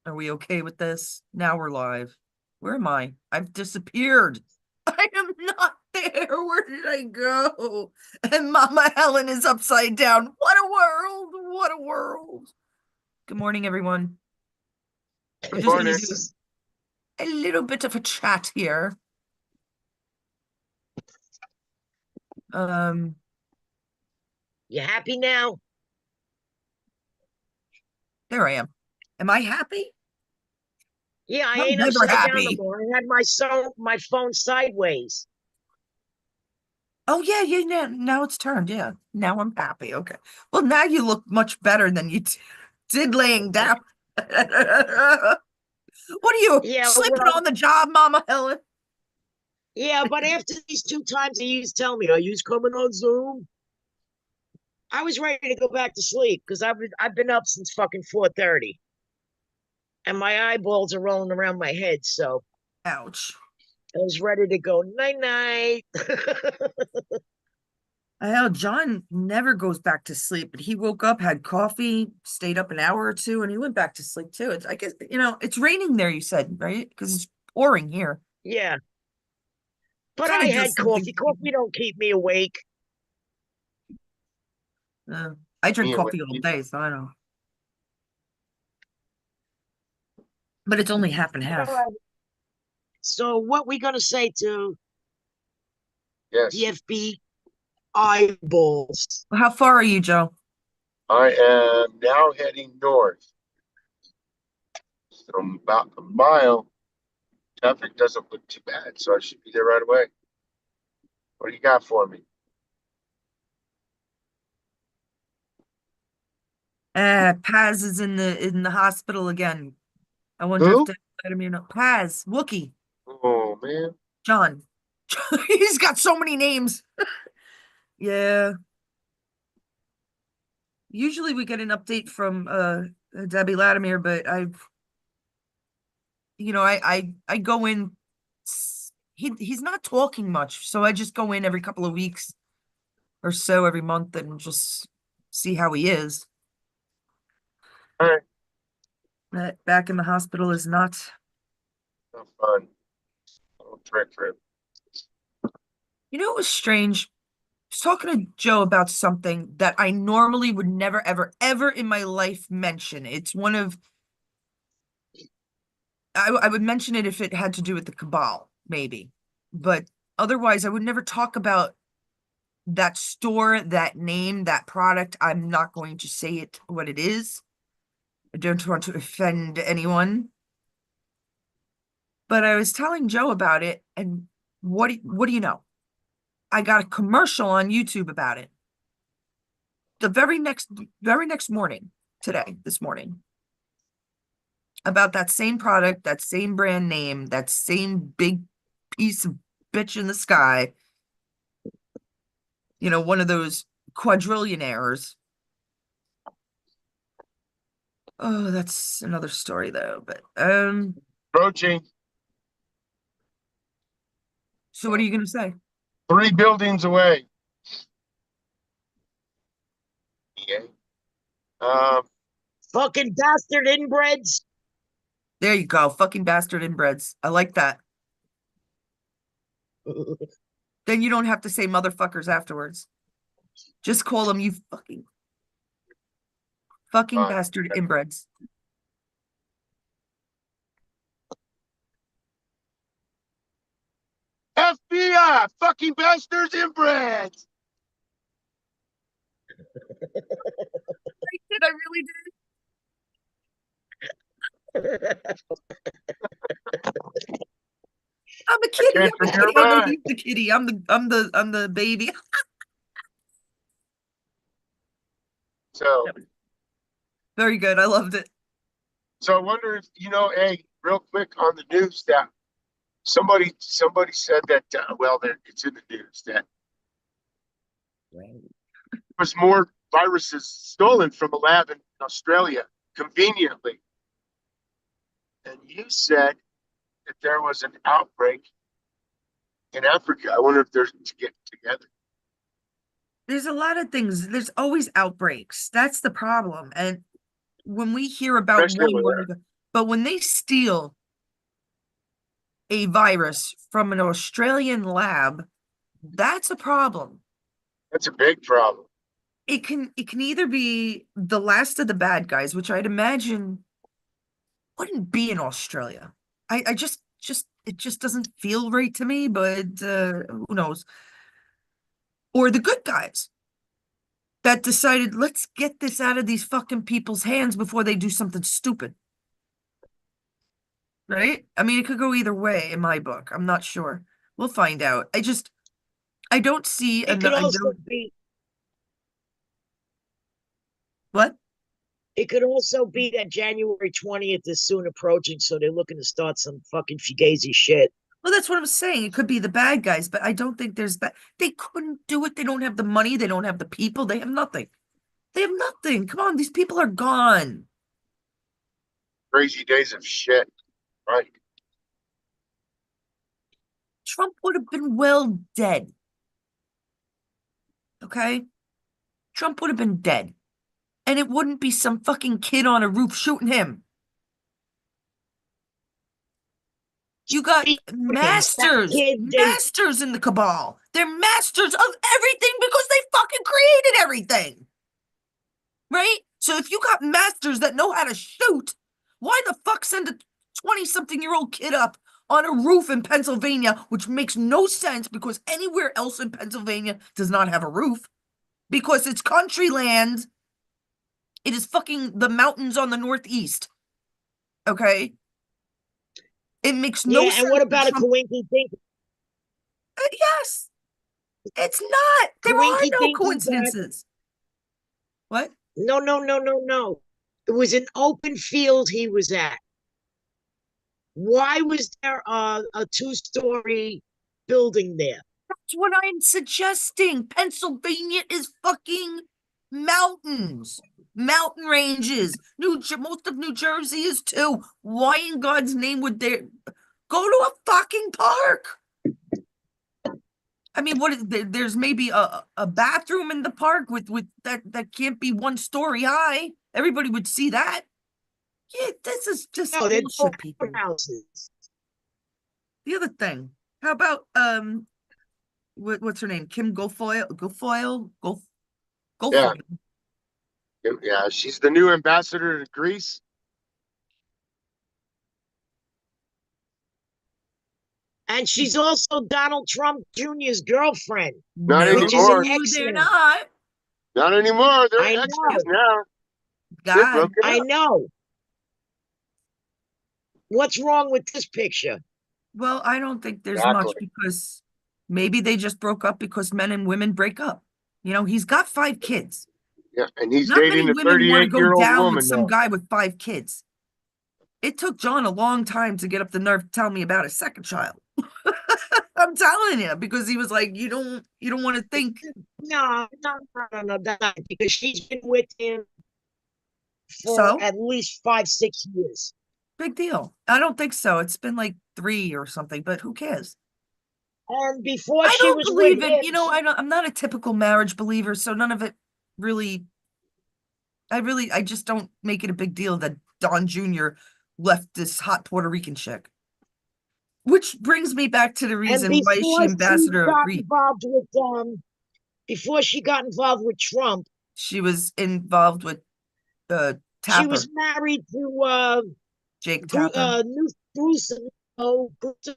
Are we okay with this? Now we're live. Where am I? I've disappeared. I am not there. Where did I go? And Mama Helen is upside down. What a world. What a world. Good morning, everyone. We're just going Morning. to do a little bit of a chat here. You happy now? There I am. Am I happy? Yeah, I I'm ain't never upside down no happy. more. I had my phone sideways. Oh yeah. Now it's turned. Yeah. Now I'm happy. Okay. Well, now you look much better than you did laying down. What are you Yeah, sleeping well, on the job, Mama Helen? yeah, but after these two times he used to tell me, "Are you coming on Zoom?" I was ready to go back to sleep because I've been up since fucking 4:30, and my eyeballs are rolling around my head. So Ouch. I was ready to go night night. Hell, John never goes back to sleep, but he woke up, had coffee, stayed up an hour or two, and he went back to sleep too. It's, I guess, it's raining there, you said, right? Because it's pouring here. Yeah, but Kind I of does had something coffee. to people. Coffee don't keep me awake. I drink Me coffee all awake. day, so I don't. But it's only half and All half. right. So what we gonna say to Yes, DFB eyeballs? How far are you, Joe? I am now heading north. So I'm about a mile. Traffic doesn't look too bad, so I should be there right away. What do you got for me? Paz is in the hospital again. I wonder if Who? they let him, Paz, Wookie, Oh man. John. He's got so many names. Yeah. Usually we get an update from Debbie Latimer, but I go in. He's not talking much, so I just go in every couple of weeks or so, every month, and just see how he is. All right. Back in the hospital is not. Have fun. Little trick for him. It was strange. I was talking to Joe about something that I normally would never, ever, ever in my life mention. It's one of I would mention it if it had to do with the cabal, maybe. But otherwise, I would never talk about that store, that name, that product. I'm not going to say it what it is. I don't want to offend anyone. But I was telling Joe about it, and what do you know? I got a commercial on YouTube about it. The very next morning, this morning, about that same product, that same brand name, that same big piece of bitch in the sky, one of those quadrillionaires. Oh, that's another story though. But Approaching so what are you gonna say? 3 buildings away. Yeah. Um, Fucking bastard inbreds. There you go, fucking bastard inbreds. I like that. Then you don't have to say motherfuckers afterwards. Just call them you fucking fine. bastard inbreds. FBI, fucking bastards inbred. Did I really I'm a I kitty. can't I'm a read your kitty. I know mind. he's the kitty. I'm the baby. So, Very good. I loved it. I wonder if hey, real quick on the news that somebody said that well, it's in the news that there was more viruses stolen from a lab in Australia conveniently, and you said that there was an outbreak in Africa. I wonder if they're to get together. There's a lot of things. There's always outbreaks. That's the problem. And when we hear about Especially one, over we're there. like, But when they steal a virus from an Australian lab, that's a problem. That's a big problem. It can either be the last of the bad guys, which I'd imagine wouldn't be in Australia. I just it just doesn't feel right to me, but who knows? Or the good guys that decided, let's get this out of these fucking people's hands before they do something stupid. Right? I mean, it could go either way in my book. I'm not sure. We'll find out. I don't see It could I also don't be what? it could also be that January 20th is soon approaching, so they're looking to start some fucking fugazi shit. Well, that's what I'm saying. It could be the bad guys, but I don't think there's that. They couldn't do it. They don't have the money. They don't have the people. They have nothing. They have nothing. Come on, these people are gone. Crazy days of shit. Right. Trump would have been well dead. Okay? Trump would have been dead. And it wouldn't be some fucking kid on a roof shooting him. You got masters in the cabal. They're masters of everything because they fucking created everything. Right? So if you got masters that know how to shoot, why the fuck send a 20-something-year-old kid up on a roof in Pennsylvania, which makes no sense because anywhere else in Pennsylvania does not have a roof because it's country land. It is fucking the mountains on the northeast. Okay? It makes no sense. Yeah, and what about a coinky dink? Yes. It's not. There are no coincidences. What? No. It was an open field he was at. Why was there a two-story building there? That's what I'm suggesting. Pennsylvania is fucking mountains, mountain ranges. Most of New Jersey is too. Why in God's name would they go to a fucking park? I mean, there's maybe a bathroom in the park with that can't be 1 story high. Everybody would see that. Yeah, this is just bullshit, people. Houses. The other thing, how about what's her name? Kim Guilfoyle. Yeah. Yeah, she's the new ambassador to Greece. And she's also Donald Trump Jr.'s girlfriend. Not No, anymore. they're not. Not anymore. They're I exes know. now. God, I know. What's wrong with this picture? well, I don't think there's Exactly. much because maybe they just broke up because men and women break up. You know, he's got 5 kids. Yeah, and he's Not dating many a women want to go 38-year-old down woman with some now. guy with 5 kids. It took John a long time to get up the nerve to tell me about his second child. I'm telling you, because he was like, you don't want to think. No, that's not because she's been with him for So? at least 5-6 years. Big deal. I don't think so. It's been like 3 or something, but who cares? And before I she don't was believe with in, him, I'm not a typical marriage believer, so none of it really, I just don't make it a big deal that Don Jr. left this hot Puerto Rican chick. Which brings me back to the and reason why is she ambassador of Greece? Before she got involved with Trump, She was involved with she Tapper, was married to Jake Tapper. Newsom.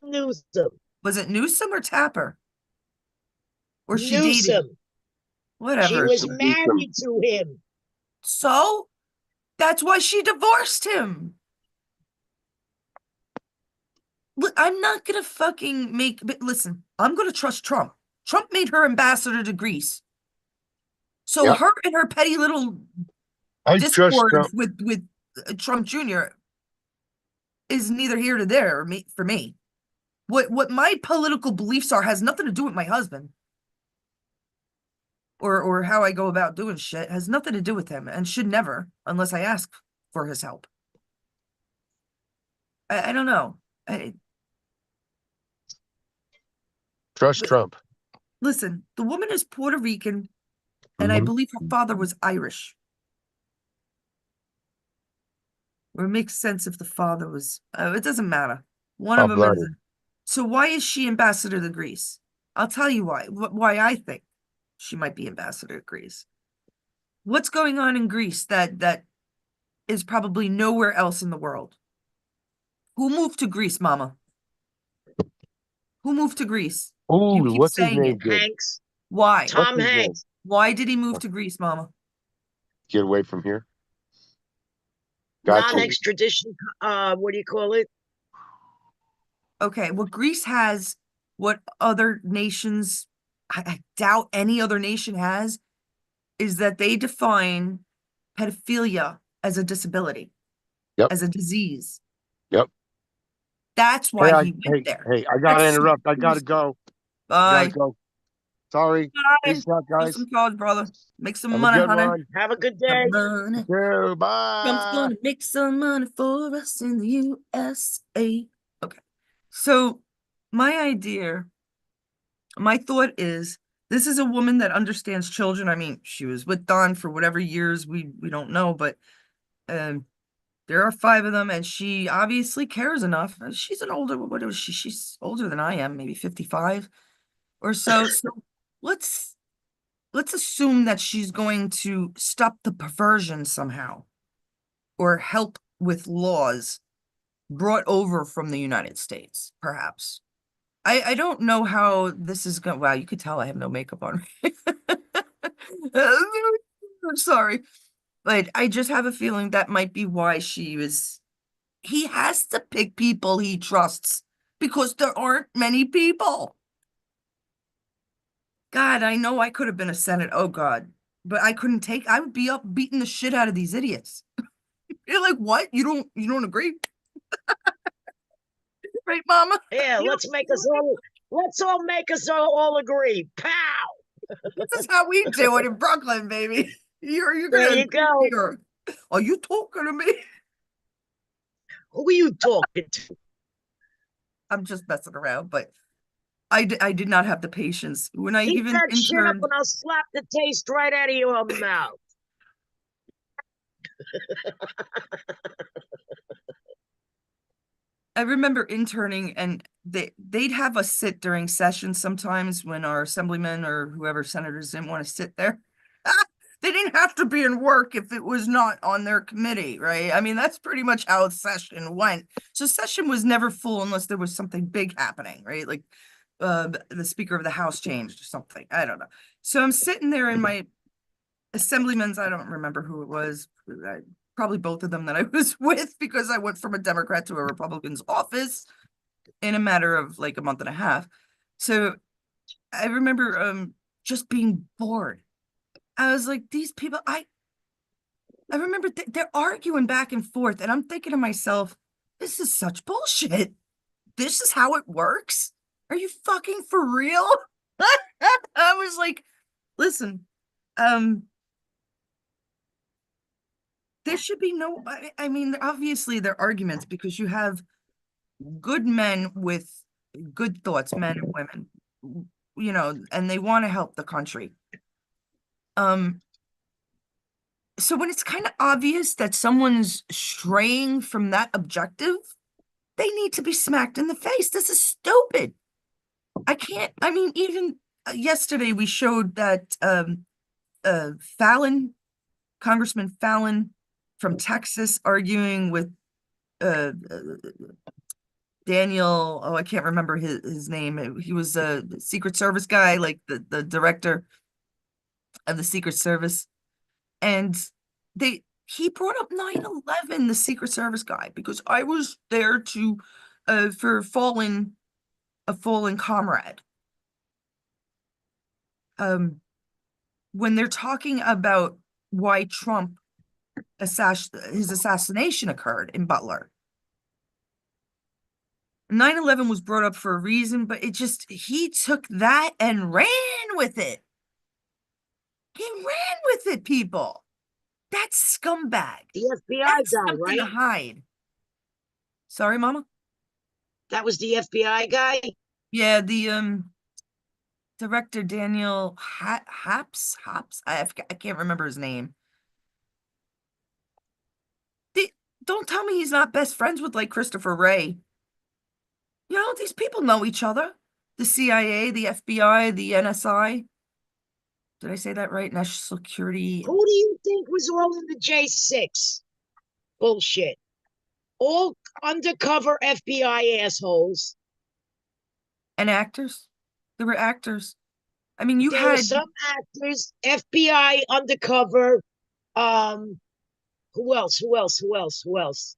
Newsom. Was it Newsom or Tapper? Or she dated? Newsom. She Whatever. was married to him. So that's why she divorced him. Look, I'm not gonna fucking but listen, I'm gonna trust Trump. Trump made her ambassador to Greece. So Yep. her and her petty little I trust discord Trump. with Trump Jr. is neither here nor there for me. What my political beliefs are has nothing to do with my husband. Or how I go about doing shit has nothing to do with him and should never, unless I ask for his help. I don't know. Trust Trump. Listen, the woman is Puerto Rican, and I believe her father was Irish. Or it makes sense if the father was, it doesn't matter. One of Hot them is. blooded. So why is she ambassador to Greece? I'll tell you why. Why I think she might be ambassador to Greece. What's going on in Greece that is probably nowhere else in the world? Who moved to Greece, Mama? Who moved to Greece? You Ooh, keep what's his saying name? it. Did? Hanks, Why? What's Tom his name? Hanks. Why did he move to Greece, Mama? Get away from here. Got you. Non-extradition, what do you call it? Okay, what Greece has, what other nations, I doubt any other nation has, is that they define pedophilia as a disability, Yep. as a disease. Yep. That's Hey, why he went there. hey, I gotta That's interrupt. I gotta go. I gotta bye. go. Sorry. Bye. Peace out, Do guys. some calls, brother. Make some Have a money, good honey. one. Have a good Some day. money. You. Trump's Bye. gonna make some money for us in the USA. Okay. So my thought is this is a woman that understands children. I mean, she was with Don for whatever years we don't know, but um there are 5 of them, and she obviously cares enough. She's an older, what is she? She's older than I am, maybe 55 or so. So let's assume that she's going to stop the perversion somehow or help with laws brought over from the United States, perhaps. I don't know how this is going. Wow, you could tell I have no makeup on. I'm sorry, but I just have a feeling that might be why she was. He has to pick people he trusts because there aren't many people. God, I know I could have been a senator. Oh God, but I couldn't take. I would be up beating the shit out of these idiots. You're like, what? You don't agree, right, Mama? Yeah, You let's all make us all agree. Pow! This is how we do it in Brooklyn, baby. You're There gonna you agree go. here. Are you talking to me? Who are you talking to? I'm just messing around, but I did not have the patience when I Keep even that shit up interned. and I'll slap the taste right out of your mouth. I remember interning, and they'd have us sit during sessions sometimes when our assemblymen or whoever senators didn't want to sit there. They didn't have to be in work if it was not on their committee, right? I mean, that's pretty much how session went. So session was never full unless there was something big happening, right? Like the Speaker of the House changed or something. I don't know. So I'm sitting there in my assemblyman's, I don't remember who it was, probably both of them that I was with, because I went from a Democrat to a Republican's office in a matter of like a month and a half. So I remember just being bored. I was like, these people, I remember they're arguing back and forth, and I'm thinking to myself, this is such bullshit. This is how it works. Are you fucking for real? I was like, listen, um, there should be no, I mean, obviously there are arguments because you have good men with good thoughts, men and women, and they want to help the country. Um, so when it's kind of obvious that someone's straying from that objective, they need to be smacked in the face. This is stupid. I mean, even yesterday we showed that Fallon, Congressman Fallon from Texas, arguing with uh, Daniel, oh, I can't remember his name. He was a Secret Service guy, like the director of the Secret Service. And he brought up 9/11, the Secret Service guy, because I was there to for a fallen comrade. When they're talking about why Trump his assassination occurred in Butler. 9/11 was brought up for a reason, but he took that and ran with it. He ran with it, people. That's scumbag. The FBI That's guy, something to right? hide. Sorry, Mama? That was the FBI guy. Yeah, the director Daniel Haps. I can't remember his name. don't tell me he's not best friends with like Christopher Wray. You know, these people know each other. The CIA, the FBI, the NSI. Did I say that right? National Security Who do you think was all in the J6? Bullshit. All undercover FBI assholes. and actors. There were actors. I mean, you There were had some actors, FBI undercover. Who else? Who else? Who else? Who else?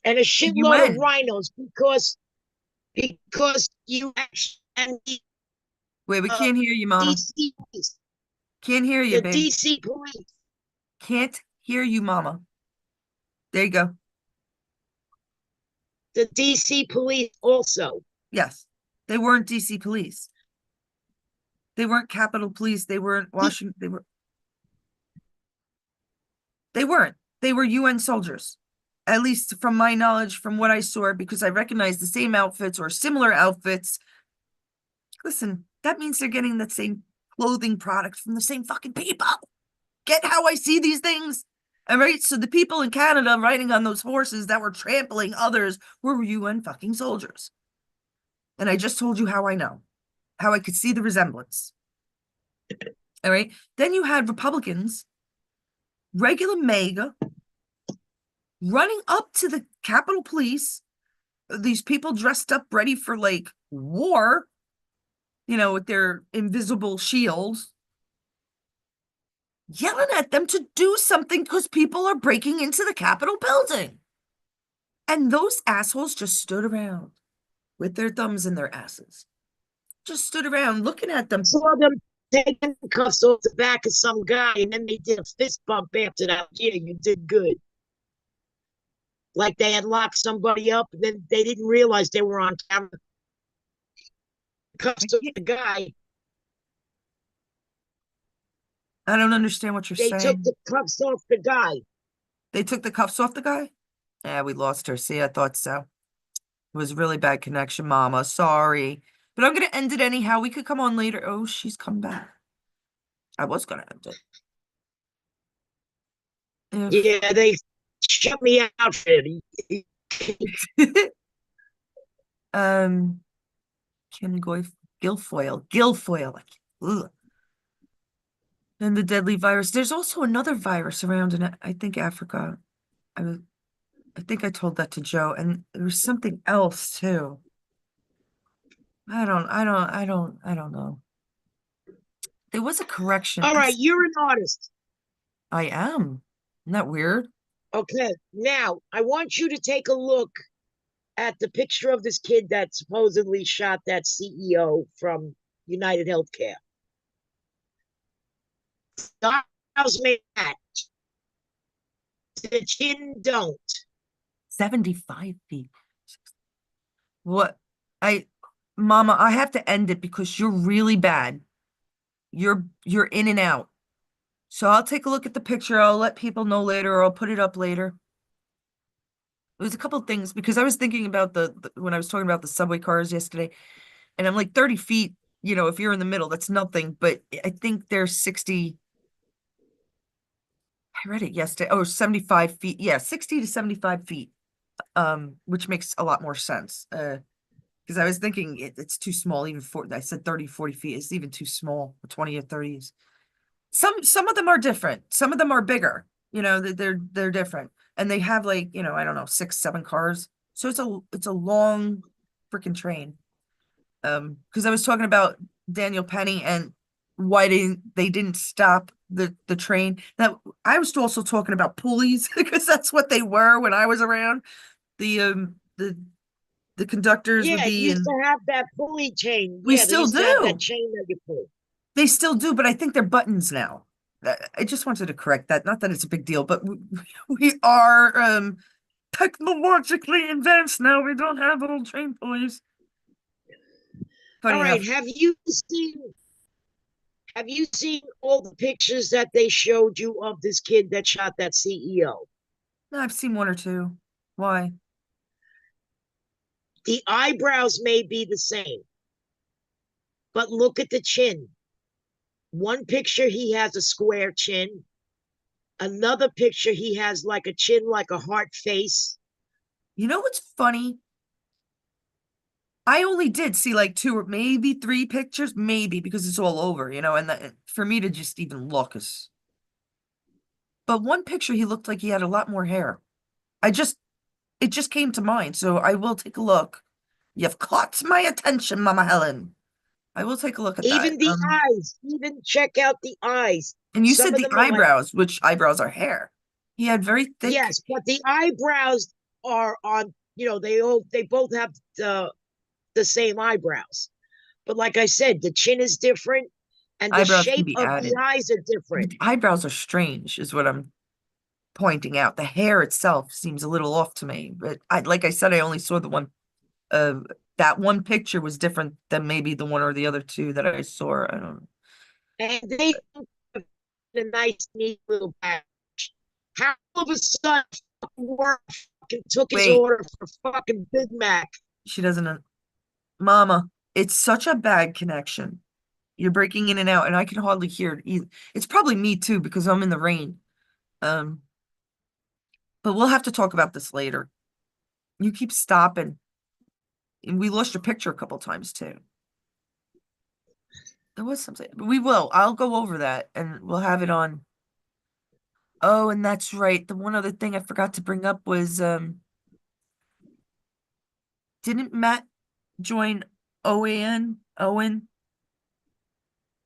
And a the shitload of UN. rhinos because you actually and Wait, we uh, can't hear you, Mama. DC police, Can't hear you, the babe. DC police, Can't hear you, Mama. There you go. the DC police also. Yes. They weren't DC police. They weren't Capitol Police. They weren't Washington. They weren't. They were UN soldiers. At least from my knowledge, from what I saw, because I recognize the same outfits or similar outfits. Listen, that means they're getting the same clothing product from the same fucking people. Get how I see these things? All right. So the people in Canada riding on those horses that were trampling others were UN fucking soldiers. And I just told you how I know, how I could see the resemblance. All right. Then you had Republicans, regular MAGA, running up to the Capitol Police, these people dressed up ready for like war, you know, with their invisible shields, yelling at them to do something because people are breaking into the Capitol building. And those assholes just stood around with their thumbs in their asses. Just stood around looking at them. Saw them taking cuffs off the back of some guy, and then they did a fist bump after that. Yeah, you did good. Like they had locked somebody up, and then they didn't realize they were on camera. Cuffs off the guy. I don't understand what you're They took saying. the cuffs off the guy. They took the cuffs off the guy? Yeah, we lost her. See, I thought so. It was a really bad connection, Mama. Sorry. But I'm going to end it anyhow. We could come on later. Oh, she's come back. I was going to end it. Yeah, they shut me out for it. Kim Guilfoyle. Ugh. And the deadly virus. There's also another virus around in, I think, Africa. I think I told that to Joe, and there was something else too. I don't know. There was a correction. All right, you're an artist. I am. Isn't that weird? Okay, now I want you to take a look at the picture of this kid that supposedly shot that CEO from United Healthcare. Styles made that. The chin don't. 75 feet. What? Mama, I have to end it because you're really bad. You're in and out. So I'll take a look at the picture. I'll let people know later, or I'll put it up later. There's a couple of things because I was thinking about when I was talking about the subway cars yesterday, and I'm like 30 feet, you know, if you're in the middle, that's nothing. But I think they're 60. I read it yesterday. Oh, 75 feet. Yeah, 60 to 75 feet. Which makes a lot more sense. Because I was thinking it's too small, even for I said 30, 40 feet. It's even too small for 20 or 30s. Some of them are different. Some of them are bigger. You know, they're different. And they have like, you know, I don't know, 6, 7 cars. So it's a long freaking train. Because I was talking about Daniel Penny and why they didn't stop the train. Now I was also talking about pulleys because that's what they were when I was around. The conductors would Yeah, be used in. to have that pulley chain. We Yeah, they still used to have that do. chain that you pull. They still do, but I think they're buttons now. I just wanted to correct that. Not that it's a big deal, but we are technologically advanced now. We don't have old train pulleys. Funny All right, enough. have you seen all the pictures that they showed you of this kid that shot that CEO? No, I've seen 1 or 2. Why? The eyebrows may be the same, but look at the chin. One picture, he has a square chin. Another picture, he has like a chin, like a heart face. You know what's funny? I only did see like two or maybe three pictures, maybe because it's all over, and for me to just even look is. But one picture, he looked like he had a lot more hair. It just came to mind, so I will take a look. You've caught my attention, Mama Helen. I will take a look at that. Even the eyes, even check out the eyes. And you Some said of the them are like, eyebrows, which eyebrows are hair. He had very thick. yes, but the eyebrows are on, they both have the same eyebrows. But like I said, the chin is different and the Eyebrows can shape be of the added. eyes are different. The eyebrows are strange, is what I'm pointing out. The hair itself seems a little off to me, but like I said, I only saw the one. Uh, that one picture was different than maybe the one or the other two that I saw. I don't know. And they have a nice, neat little patch. How all of a sudden work fucking took his Wait, order for fucking Big Mac. she doesn't. Mama, it's such a bad connection. You're breaking in and out, and I can hardly hear it either. It's probably me too because I'm in the rain. Um, but we'll have to talk about this later. You keep stopping, and we lost your picture a couple times too. There was something, but we will. I'll go over that, and we'll have it on. Oh, and that's right. The one other thing I forgot to bring up was didn't Matt join OAN? Owen?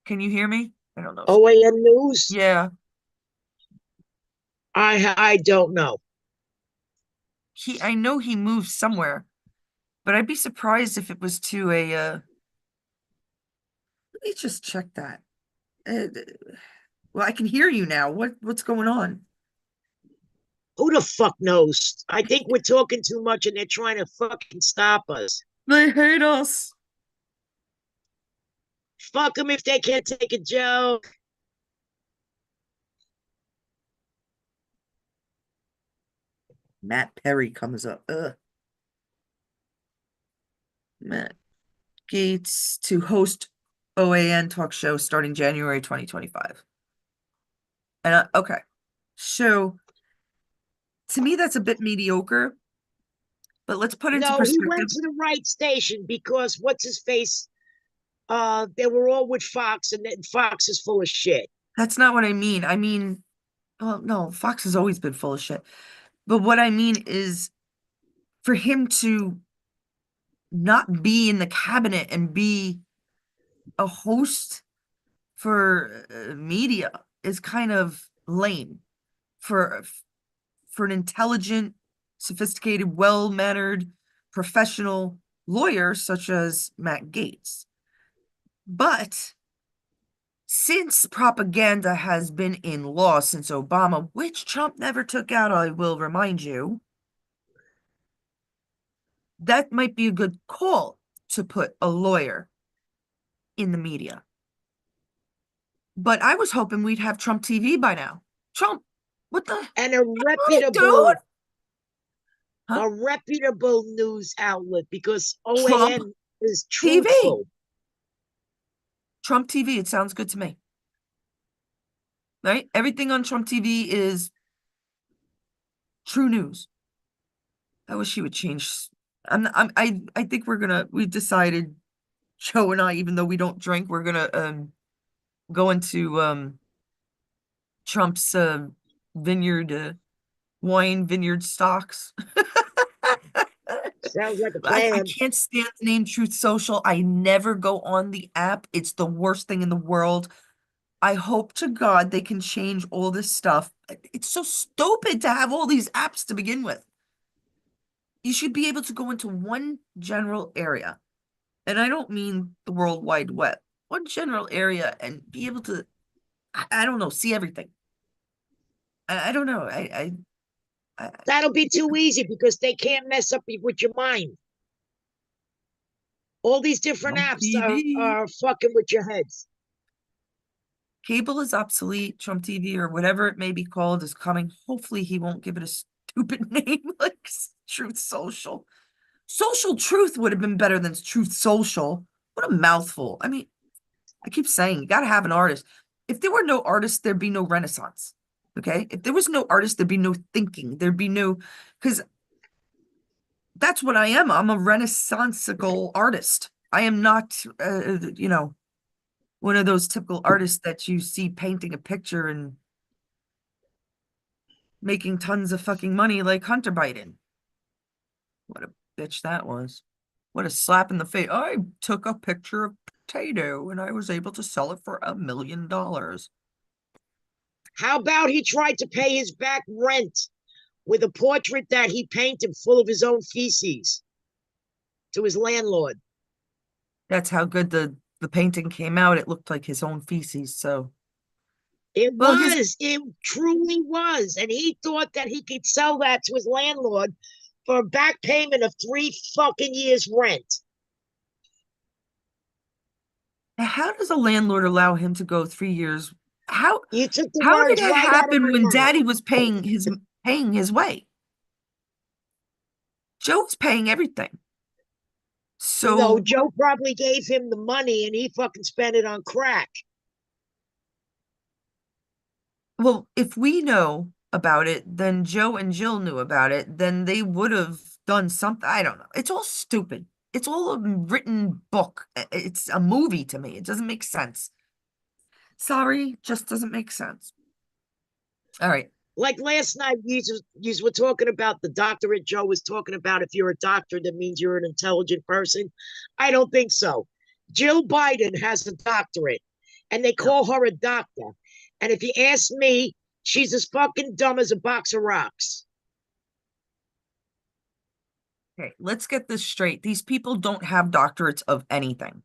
Can you hear me? I don't know. OAN News? Yeah, I don't know. I know he moved somewhere, but I'd be surprised if it was to a let me just check that. Well, I can hear you now. What's going on? Who the fuck knows? I think we're talking too much and they're trying to fucking stop us. They hate us. Fuck them if they can't take a joke. Matt Perry comes up. Ugh. Matt Gates to host OAN talk show starting January 2025. And okay, so to me that's a bit mediocre, but let's put into No, he perspective. went to the right station because what's his face? They were all with Fox, and then Fox is full of shit. That's not what I mean. I mean, well, no, Fox has always been full of shit. But what I mean is for him to not be in the cabinet and be a host for media is kind of lame for for an intelligent, sophisticated, well-mannered, professional lawyer such as Matt Gaetz. But since propaganda has been in law since Obama, which Trump never took out, I will remind you, that might be a good call to put a lawyer in the media. But I was hoping we'd have Trump TV by now. Trump, what the And dude? Huh? a reputable news outlet because Trump OAN is TV. truthful. Trump TV, it sounds good to me. Right? Everything on Trump TV is true news. I wish he would change. I think we've decided, Joe and I, even though we don't drink, we're gonna go into Trump's wine vineyard stocks. Sounds like a I plan. can't stand the name Truth Social. I never go on the app. It's the worst thing in the world. I hope to God they can change all this stuff. It's so stupid to have all these apps to begin with. You should be able to go into one general area. And I don't mean the World Wide Web. One general area and be able to, I don't know, see everything. I don't know. That'll be too easy because they can't mess up with your mind. All these different Trump apps TV. are fucking with your heads. Cable is obsolete. Trump TV or whatever it may be called is coming. Hopefully he won't give it a stupid name like Truth Social. Social Truth would have been better than Truth Social. What a mouthful. I mean, I keep saying you got to have an artist. If there were no artists, there'd be no Renaissance. Okay, if there was no artist, there'd be no thinking. There'd be no, because that's what I am. I'm a renaissanceical artist. I am not, one of those typical artists that you see painting a picture and making tons of fucking money like Hunter Biden. What a bitch that was. What a slap in the face. I took a picture of potato and I was able to sell it for $1 million. How about he tried to pay his back rent with a portrait that he painted full of his own feces to his landlord? That's how good the painting came out. It looked like his own feces. So, It well, was. It truly was. And he thought that he could sell that to his landlord for a back payment of 3 fucking years' rent. how does a landlord allow him to go 3 years? How You took the how did words that right out of happen my when mouth. Daddy was paying his way? Joe was paying everything. No, So, Joe probably gave him the money and he fucking spent it on crack. well, if we know about it, then Joe and Jill knew about it, then they would have done something. I don't know. It's all stupid. It's all a written book. It's a movie to me. It doesn't make sense. Sorry, just doesn't make sense. All right. Like last night, you were talking about the doctorate. Joe was talking about if you're a doctor, that means you're an intelligent person. I don't think so. Jill Biden has a doctorate, and they No. call her a doctor. And if you ask me, she's as fucking dumb as a box of rocks. Okay, let's get this straight. These people don't have doctorates of anything.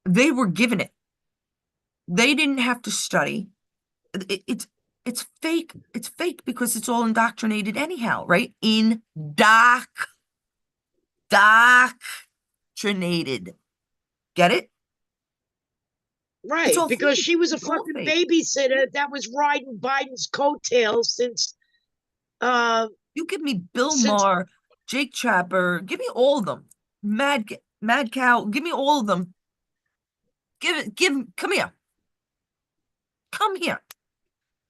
They were given it. They didn't have to study. It, it's it's fake. It's fake because it's all indoctrinated anyhow, right? Indoctrinated. Get it? It's Right, all because fake. she was a It's all fucking fake. babysitter that was riding Biden's coattails uh You give me Bill since Maher, Jake Trapper, give me all of them. Mad Cow, give me all of them. Come here. Come here.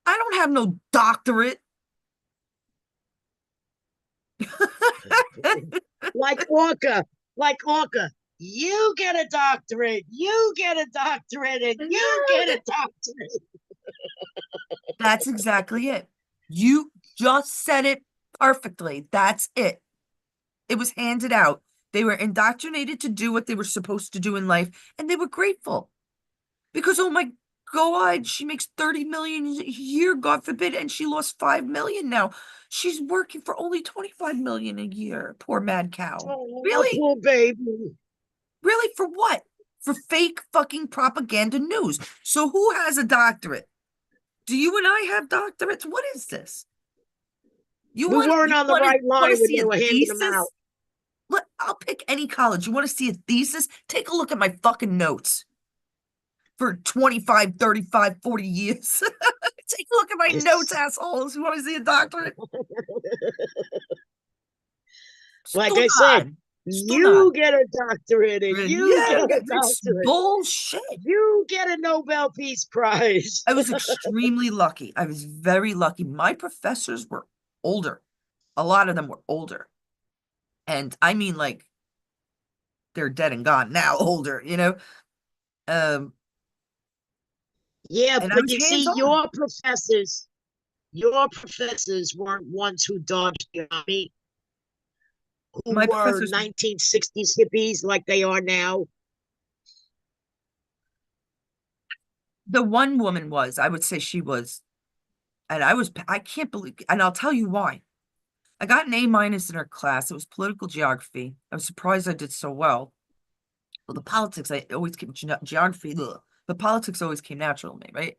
I don't have no doctorate. like Orca, like Orca. You get a doctorate, you get a doctorate, and you get a doctorate. That's exactly it. You just said it perfectly. That's it. It was handed out. They were indoctrinated to do what they were supposed to do in life, and they were grateful because, oh my God, she makes 30 million a year, God forbid, and she lost 5 million now. She's working for only 25 million a year. Poor mad cow. Oh, Really? poor baby. Really? For what? For fake fucking propaganda news. So who has a doctorate? Do you and I have doctorates? What is this? You We want weren't you on the want to right want line to when see they a were handing them out. thesis? Look, I'll pick any college. You want to see a thesis? Take a look at my fucking notes for 25, 35, 40 years. Take a look at my notes, assholes. You want to see a doctorate? Like Still I said, not. Still not. you get a doctorate and you Yeah, get a it's doctorate. bullshit. You get a Nobel Peace Prize. I was extremely lucky. I was very lucky. My professors were older. A lot of them were older. And I mean, like, they're dead and gone now, older, you know? Um, Yeah, and I but was you hands see, on. your professors weren't ones who dodged the army, who My were professors, 1960s hippies like they are now. the one woman was, I would say she was, and I can't believe, and I'll tell you why. I got an A- in her class. It was political geography. I was surprised I did so well. Well, the politics, I always came, geography, ugh, the politics always came natural to me, right?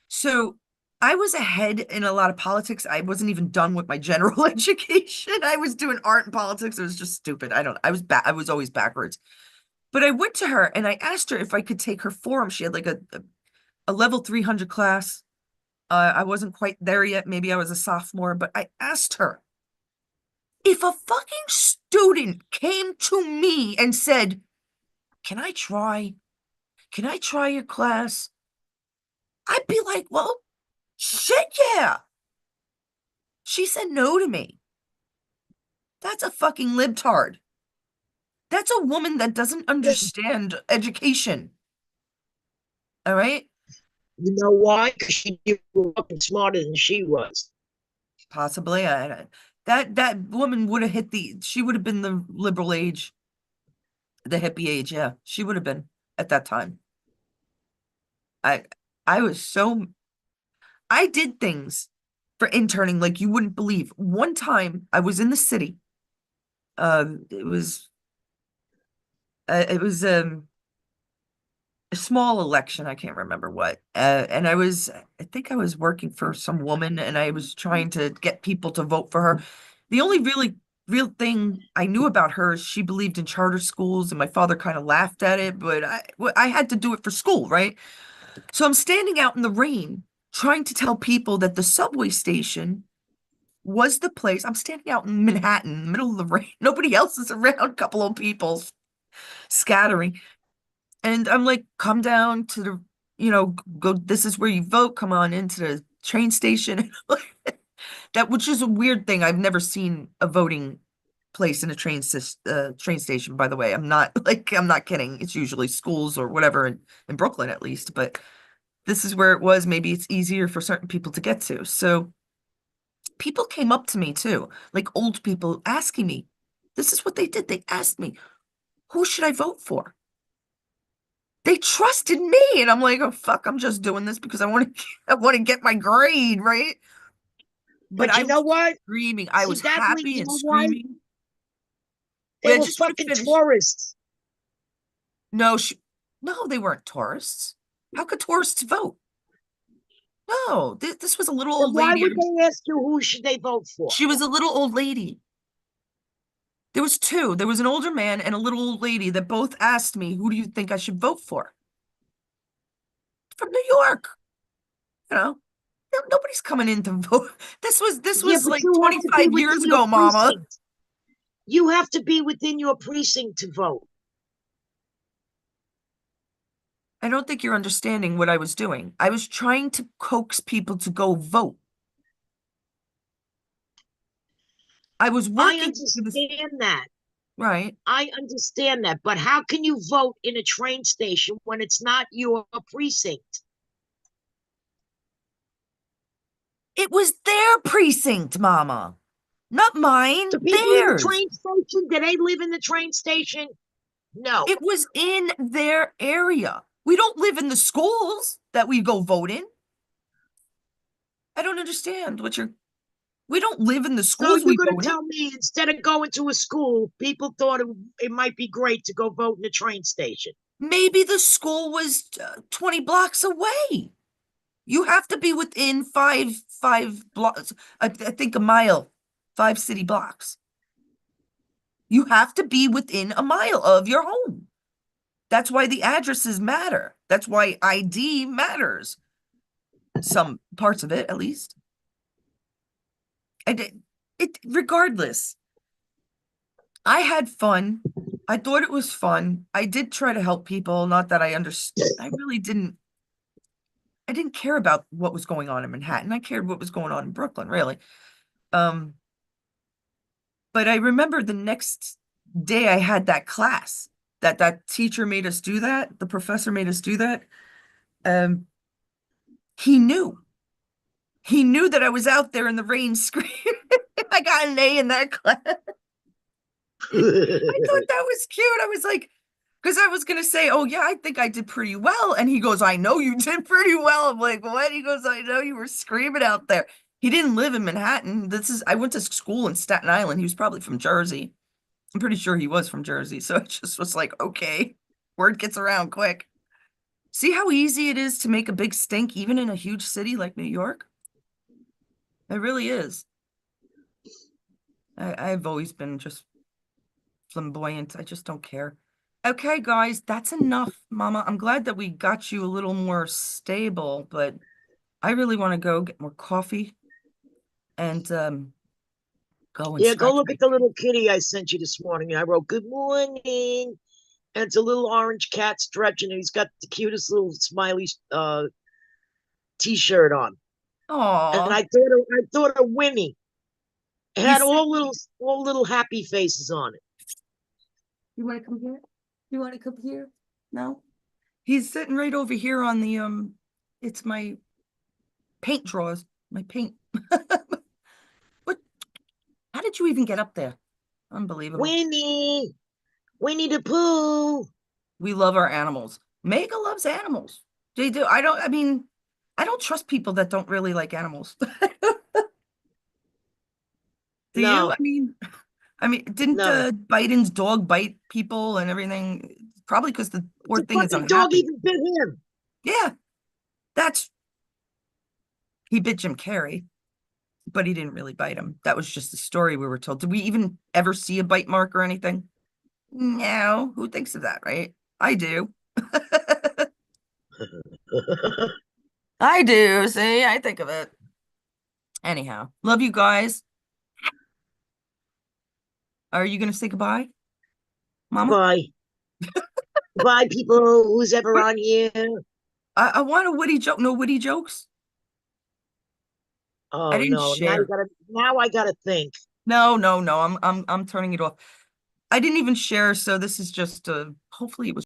So I was ahead in a lot of politics. I wasn't even done with my general education. I was doing art and politics. It was just stupid. I don't, I was always backwards. But I went to her and I asked her if I could take her forum. She had like a level 300 class. I wasn't quite there yet. Maybe I was a sophomore, but I asked her if a fucking student came to me and said, can I try? Can I try your class? I'd be like, well, shit, yeah. She said no to me. That's a fucking libtard. That's a woman that doesn't understand education. All right? You know why? Because she grew up smarter than she was. Possibly. That woman would have she would have been the liberal age, the hippie age. Yeah, she would have been at that time. I I was so I did things for interning like you wouldn't believe. One time I was in the city. It was a small election. I can't remember what. And I think I was working for some woman and I was trying to get people to vote for her. The only really real thing I knew about her is she believed in charter schools and my father kind of laughed at it, but I had to do it for school, right? So I'm standing out in the rain trying to tell people that the subway station was the place. I'm standing out in Manhattan, in the middle of the rain. Nobody else is around, a couple of people scattering. And I'm like, come down to the, go, this is where you vote. Come on into the train station. That, which is a weird thing. I've never seen a voting place in a train station, by the way. I'm not kidding. It's usually schools or whatever in Brooklyn at least, but this is where it was. Maybe it's easier for certain people to get to. So people came up to me too, like old people asking me, this is what they did. They asked me, who should I vote for? They trusted me. And I'm like, oh fuck, I'm just doing this because I want to get my grade, right? But But I you know was what? screaming. I See, was that way, happy you and know why? screaming. They Wait, I were just want to fucking finish. tourists. No, no, they weren't tourists. How could tourists vote? No, this was a little Then old why lady. would they ask you who should they vote for? She was a little old lady. There was two. There was an older man and a little old lady that both asked me, who do you think I should vote for? From New York. Nobody's coming in to vote. This Yeah, was but like you have to be 25 within years your ago, Mama. precinct. You have to be within your precinct to vote. I don't think you're understanding what I was doing. I was trying to coax people to go vote. I was I working for this, understand that. right? I understand that. But how can you vote in a train station when it's not your precinct? It was their precinct, Mama. Not mine, The people in the theirs. train station, do they live in the train station? No. It was in their area. We don't live in the schools that we go vote in. I don't understand we don't live in the So schools you're we going vote to in. tell me instead of going to a school, people thought it might be great to go vote in a train station. Maybe the school was 20 blocks away. You have to be within five blocks, I think a mile, 5 city blocks. You have to be within a mile of your home. That's why the addresses matter. That's why ID matters. Some parts of it, at least. And regardless, I had fun. I thought it was fun. I did try to help people. Not that I understood. I didn't care about what was going on in Manhattan. I cared what was going on in Brooklyn, really. Um, but I remember the next day I had that class that teacher made us do that. The professor made us do that. Um, he knew. He knew that I was out there in the rain screaming. I got an A in that class. I thought that was cute. I was like, because I was gonna say, oh yeah, I think I did pretty well. And he goes, I know you did pretty well. I'm like, what? He goes, I know you were screaming out there. He didn't live in Manhattan. I went to school in Staten Island. He was probably from Jersey. I'm pretty sure he was from Jersey. So it just was like, okay, word gets around quick. See how easy it is to make a big stink, even in a huge city like New York? It really is. I've always been just flamboyant. I just don't care. Okay, guys, that's enough, Mama. I'm glad that we got you a little more stable, but I really want to go get more coffee and go and Yeah, go scratch look my at the little kitty I sent you this morning. I wrote, "Good morning." and it's a little orange cat stretching, and he's got the cutest little smiley t-shirt on. And Oh, I thought of Winnie. It you had sit, all little happy faces on it. you want to come here? You want to come here? No? He's sitting right over here on the it's my paint drawers, my paint. What? How did you even get up there? Unbelievable. Winnie the Pooh. We love our animals. Mega loves animals. They do. I mean, I don't trust people that don't really like animals. Do you? No, I mean, didn't no. Biden's dog bite people and everything? Probably because the poor The thing is fucking dog unhappy. even bit him. Yeah, that's he bit Jim Carrey, but he didn't really bite him. That was just the story we were told. Did we even ever see a bite mark or anything? No. Who thinks of that, right? I do. I do. See, I think of it. Anyhow, love you guys. Are you gonna say goodbye, Mama? Bye. Bye, people who's ever What? on here. I want a witty joke. No witty jokes. I Oh didn't no, share. now I gotta think. No, no, no. I'm turning it off. I didn't even share, so this is just hopefully it was